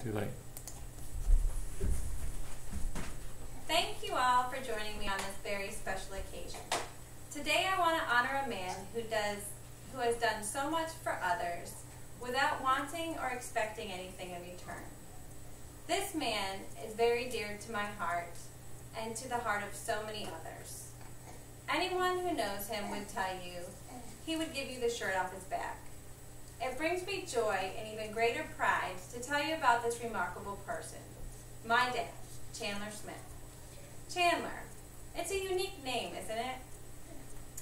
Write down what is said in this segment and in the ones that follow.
Too late. Thank you all for joining me on this very special occasion. Today I want to honor a man who has done so much for others without wanting or expecting anything in return. This man is very dear to my heart and to the heart of so many others. Anyone who knows him would tell you he would give you the shirt off his back. It brings me joy and even greater pride to tell you about this remarkable person, my dad, Chandler Smith. Chandler, it's a unique name, isn't it?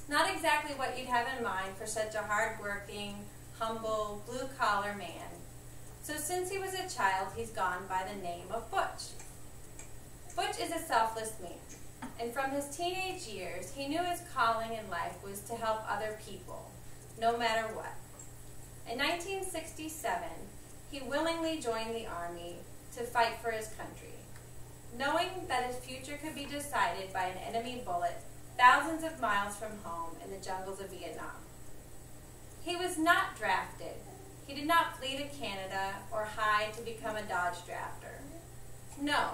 Not exactly what you'd have in mind for such a hard-working, humble, blue-collar man. So since he was a child, he's gone by the name of Butch. Butch is a selfless man, and from his teenage years, he knew his calling in life was to help other people, no matter what. In 1967, he willingly joined the Army to fight for his country, knowing that his future could be decided by an enemy bullet thousands of miles from home in the jungles of Vietnam. He was not drafted. He did not flee to Canada or hide to become a Dodge drafter. No,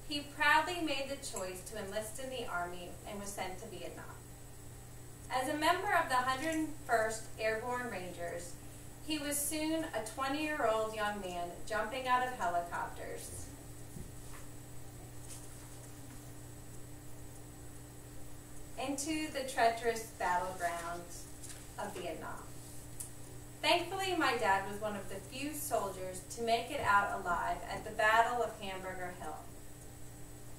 he proudly made the choice to enlist in the Army and was sent to Vietnam. As a member of the 101st Airborne Rangers, he was soon a 20-year-old young man jumping out of helicopters. Into the treacherous battlegrounds of Vietnam. Thankfully, my dad was one of the few soldiers to make it out alive at the Battle of Hamburger Hill.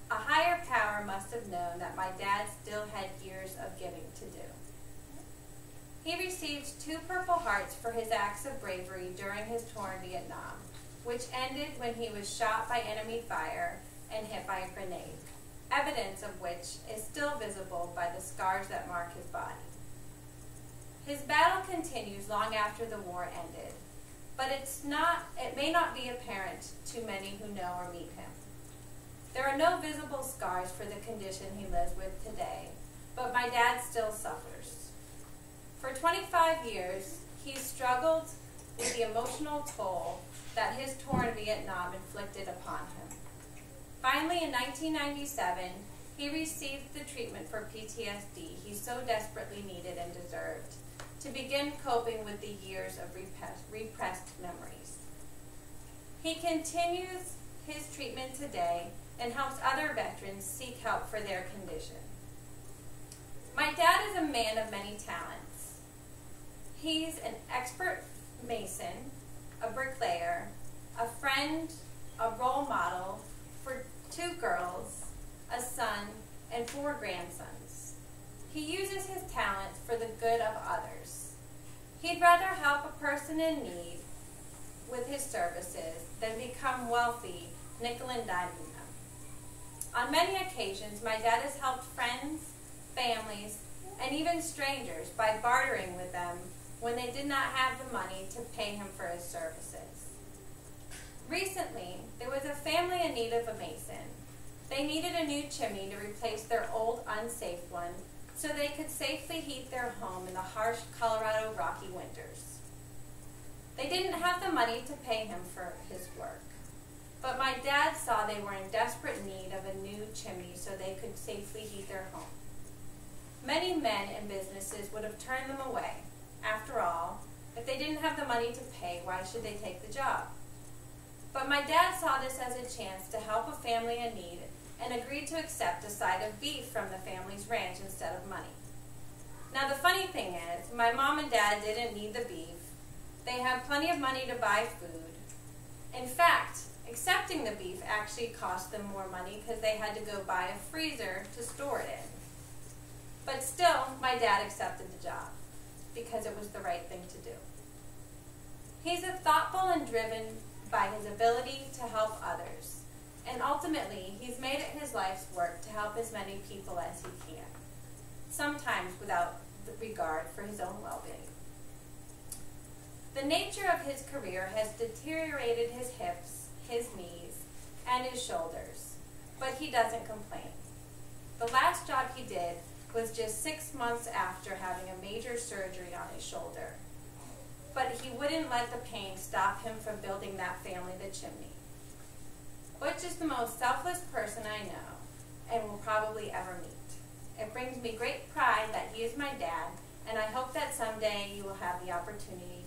A higher power must have known that my dad still had years of giving to do. He received 2 Purple Hearts for his acts of bravery during his tour in Vietnam, which ended when he was shot by enemy fire and hit by a grenade, evidence of which is still visible by the scars that mark his body. His battle continues long after the war ended, but it may not be apparent to many who know or meet him. There are no visible scars for the condition he lives with today, but my dad still suffers. For 25 years, he struggled with the emotional toll that his tour in Vietnam inflicted upon him. Finally, in 1997, he received the treatment for PTSD he so desperately needed and deserved to begin coping with the years of repressed memories. He continues his treatment today and helps other veterans seek help for their condition. My dad is a man of many talents. He's an expert mason, a bricklayer, a friend, a role model for 2 girls, a son, and 4 grandsons. He uses his talents for the good of others. He'd rather help a person in need with his services than become wealthy nickel and diming them. On many occasions, my dad has helped friends, families, and even strangers by bartering with them when they did not have the money to pay him for his services. Recently, there was a family in need of a mason. They needed a new chimney to replace their old, unsafe one so they could safely heat their home in the harsh Colorado Rocky winters. They didn't have the money to pay him for his work, but my dad saw they were in desperate need of a new chimney so they could safely heat their home. Many men and businesses would have turned them away. After all, if they didn't have the money to pay, why should they take the job? But my dad saw this as a chance to help a family in need and agreed to accept a side of beef from the family's ranch instead of money. Now the funny thing is, my mom and dad didn't need the beef. They had plenty of money to buy food. In fact, accepting the beef actually cost them more money because they had to go buy a freezer to store it in. But still, my dad accepted the job because it was the right thing to do. He's a thoughtful and driven by his ability to help others, and ultimately, he's made it his life's work to help as many people as he can, sometimes without regard for his own well-being. The nature of his career has deteriorated his hips, his knees, and his shoulders, but he doesn't complain. The last job he did was just 6 months after having a major surgery on his shoulder. But he wouldn't let the pain stop him from building that family the chimney. Butch is the most selfless person I know and will probably ever meet. It brings me great pride that he is my dad, and I hope that someday you will have the opportunity